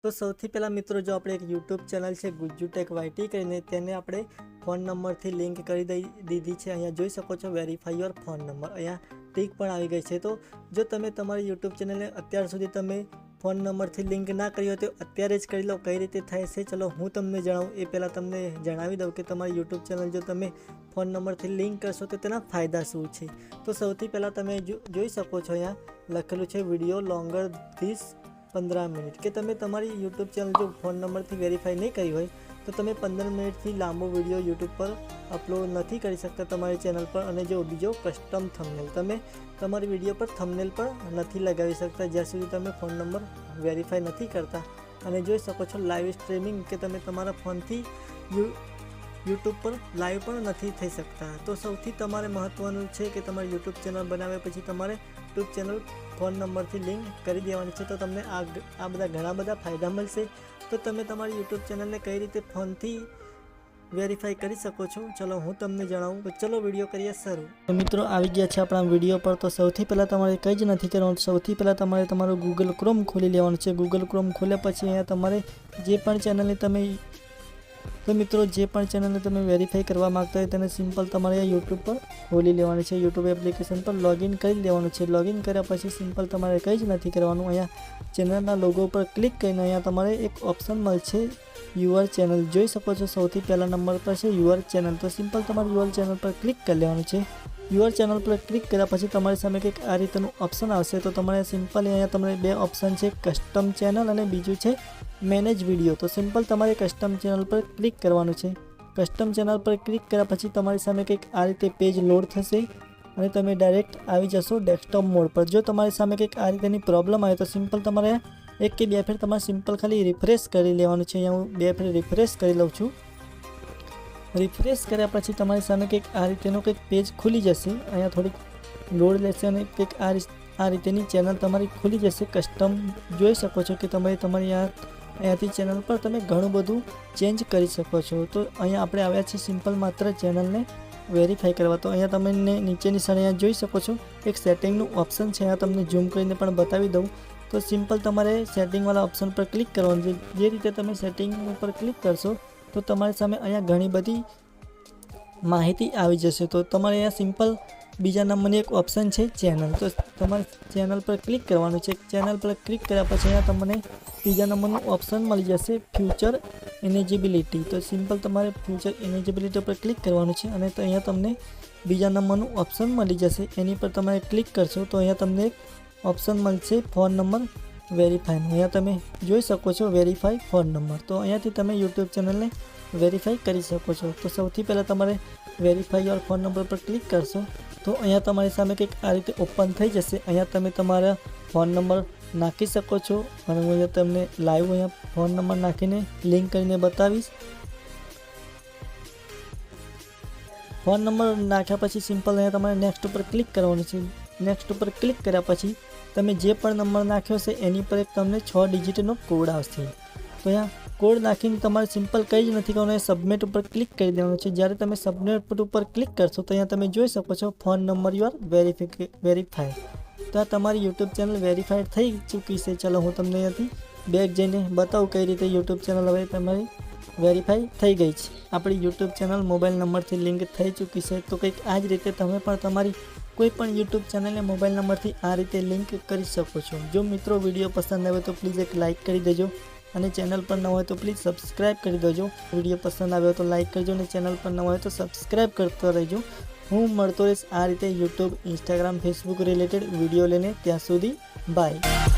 तो સૌથી પહેલાં મિત્રો જો આપણે એક યુટ્યુબ ચેનલ છે ગુજ્જુ ટેક વાયટી કરીને તેને આપણે ફોન નંબરથી લિંક કરી દીધી છે। અહીંયા જોઈ શકો છો વેરીફાઈ યોર ફોન નંબર, અહીંયા ટીક પણ આવી ગઈ છે। તો જો તમે તમારી યુટ્યુબ ચેનલને અત્યાર સુધી તમે ફોન નંબરથી લિંક ના કરી હોય તો અત્યારે જ કરી લો। કઈ રીતે થાય છે ચલો હું તમને જણાવું એ પહેલાં તમને જણાવી દઉં કે તમારી યુટ્યુબ ચેનલ જો તમે ફોન નંબરથી લિંક કરશો તો તેના ફાયદા શું છે। તો સૌથી પહેલાં તમે જોઈ શકો છો અહીંયા લખેલું છે વિડીયો લોંગર ધીસ 15 મિનિટ કે તમે તમારી યુટ્યુબ ચેનલ જો ફોન નંબરથી વેરીફાઈ નહીં કરી હોય તો તમે 15 મિનિટથી લાંબો વિડીયો યુટ્યુબ પર અપલોડ નથી કરી શકતા તમારી ચેનલ પર। અને જો બીજો કસ્ટમ થંબનેલ, તમે તમારી વિડીયો પર થંબનેલ પણ નથી લગાવી શકતા જ્યાં સુધી તમે ફોન નંબર વેરીફાઈ નથી કરતા। અને જોઈ શકો છો લાઈવ સ્ટ્રીમિંગ કે તમે તમારા ફોનથી યુટ્યુબ પર લાઈવ પણ નથી થઈ શકતા। તો સૌથી તમારે મહત્ત્વનું છે કે તમારી યુટ્યુબ ચેનલ બનાવ્યા પછી તમારે યુટ્યુબ ચેનલ ફોન નંબરથી લિંક કરી દેવાની છે। તો તમને આ બધા ઘણા બધા ફાયદા મળશે। તો તમે તમારી યુટ્યુબ ચેનલને કઈ રીતે ફોનથી વેરીફાઈ કરી શકો છો ચલો હું તમને જણાવું। તો ચલો વિડીયો કરીએ શરૂ। તો મિત્રો આવી ગયા છે આપણા વિડીયો પર। તો સૌથી પહેલાં તમારે કંઈ જ નથી કરવાનું, સૌથી પહેલાં તમારે તમારું ગૂગલ ક્રોમ ખોલી લેવાનું છે। ગૂગલ ક્રોમ ખોલ્યા પછી અહીંયા તમારે જે પણ ચેનલને તમે વેરીફાઈ કરવા માગતા હોય તેને સિમ્પલ તમારે યુટ્યુબ પર ખોલી લેવાની છે। યુટ્યુબ એપ્લિકેશન પર લોગિન કરી લેવાનું છે। લોગિન કર્યા પછી સિમ્પલ તમારે કંઈ જ નથી કરવાનું, અહીંયા ચેનલના લોગો પર ક્લિક કરીને અહીંયા તમારે એક ઓપ્શન મળશે યુઅર ચેનલ, જોઈ શકો છો સૌથી પહેલા નંબર પર છે યુઅર ચેનલ। તો સિમ્પલ તમારે યુઅર ચેનલ પર ક્લિક કરી લેવાનું છે। યુઅર ચેનલ પર ક્લિક કર્યા પછી તમારી સામે કંઈક આ રીતનું ઓપ્શન આવશે। તો તમારે સિમ્પલ અહીંયા તમને બે ઓપ્શન છે, કસ્ટમ ચેનલ અને બીજું છે મેનેજ વિડીયો। તો સિમ્પલ તમારે કસ્ટમ ચેનલ પર ક્લિક કરવાનું છે। કસ્ટમ ચેનલ પર ક્લિક કર્યા પછી તમારી સામે કંઈક આ રીતે પેજ લોડ થશે અને તમે ડાયરેક્ટ આવી જશો ડેસ્કટોપ મોડ પર। જો તમારી સામે કંઈક આ રીતેની પ્રોબ્લેમ આવે તો સિમ્પલ તમારે એક કે બે ફેર તમારે સિમ્પલ ખાલી રિફ્રેશ કરી લેવાનું છે। અહીંયા હું 2 ફેર રિફ્રેશ કરી લઉં છું। રિફ્રેશ કર્યા પછી તમારી સામે કંઈક આ રીતેનું કંઈક પેજ ખુલી જશે। અહીંયા થોડીક લોડ લેશે અને કંઈક આ રીતેની ચેનલ તમારી ખુલી જશે કસ્ટમ। જોઈ શકો છો કે તમે તમારી અહીંયાથી ચેનલ પર તમે ઘણું બધું ચેન્જ કરી શકો છો। તો અહીંયા આપણે આવ્યા છીએ સિમ્પલ માત્ર ચેનલને વેરીફાઈ કરવા। તો અહીંયા તમને નીચેની સાઈડ અહીંયા જોઈ શકો છો એક સેટિંગનું ઓપ્શન છે, અહીંયા તમને ઝૂમ કરીને પણ બતાવી દઉં। તો સિમ્પલ તમારે સેટિંગવાળા ઓપ્શન પર ક્લિક કરવાનું છે। જે રીતે તમે સેટિંગ ઉપર ક્લિક કરશો તો તમારી સામે અહીંયા ઘણી બધી માહિતી આવી જશે। તો તમારે અહીંયા સિમ્પલ બીજા નંબરની એક ઓપ્શન છે ચેનલ, તો તમારે ચેનલ પર ક્લિક કરવાનું છે। ચેનલ પર ક્લિક કર્યા પછી અહીંયા તમને બીજા નંબરનું ઓપ્શન મળી જશે ફ્યુચર એલિજિબિલિટી। તો સિમ્પલ તમારે ફ્યુચર એલિજિબિલિટી પર ક્લિક કરવાનું છે અને તો અહીંયા તમને બીજા નંબરનું ઓપ્શન મળી જશે। એની પર તમારે ક્લિક કરશો તો અહીંયા તમને એક ઓપ્શન મળશે ફોન નંબર વેરીફાઈનું। અહીંયા તમે જોઈ શકો છો વેરીફાઈ ફોન નંબર। તો અહીંયાથી તમે યુટ્યુબ ચેનલને વેરીફાઈ કરી શકો છો। તો સૌથી પહેલાં તમારે વેરીફાઈ યોર ફોન નંબર પર ક્લિક કરશો તો અહીંયા તમારી સામે કંઈક આ રીતે ઓપન થઈ જશે। અહીંયા તમે તમારા ફોન નંબર નાખી શકો છો અને હું અહીંયા તમને લાઈવ અહીંયા ફોન નંબર નાખીને લિંક કરીને બતાવીશ। ફોન નંબર નાખ્યા પછી સિમ્પલ અહીંયા તમારે નેક્સ્ટ ઉપર ક્લિક કરવાનું છે। નેક્સ્ટ ઉપર ક્લિક કર્યા પછી તમે જે પણ નંબર નાખ્યો છે એની પર એક તમને 6 ડિજિટનો કોડ આવશે। તો અહીંયા કોડ નાખીને તમારે સિમ્પલ કંઈ જ નથી કરવાનું, સબમિટ ઉપર ક્લિક કરી દેવાનું છે। જ્યારે તમે સબમિટ ઉપર ક્લિક કરશો તો અહીંયા તમે જોઈ શકો છો ફોન નંબર યુઆર વેરીફાઈડ। તો આ તમારી યુટ્યુબ ચેનલ વેરીફાઈડ થઈ ચૂકી છે। ચલો હું તમને અહીંયાથી બેક જઈને બતાવું કઈ રીતે યુટ્યુબ ચેનલ હવે તમારી વેરીફાઈ થઈ ગઈ છે। આપણી યુટ્યુબ ચેનલ મોબાઈલ નંબરથી લિંક થઈ ચૂકી છે। તો કંઈક આ જ રીતે તમે પણ તમારી કોઈ પણ યુટ્યુબ ચેનલને મોબાઈલ નંબરથી આ રીતે લિંક કરી શકો છો। જો મિત્રો વિડીયો પસંદ આવે તો પ્લીઝ એક લાઇક કરી દેજો અને ચેનલ પર ન હોય તો પ્લીઝ સબસ્ક્રાઈબ કરી દેજો। વિડીયો પસંદ આવ્યો તો લાઇક કરજો અને ચેનલ પર ન હોય તો સબસ્ક્રાઈબ કરતો રહેજો। હું મળતો રહીશ આ રીતે YouTube, Instagram, Facebook related video લઈને। ત્યાં સુધી બાય।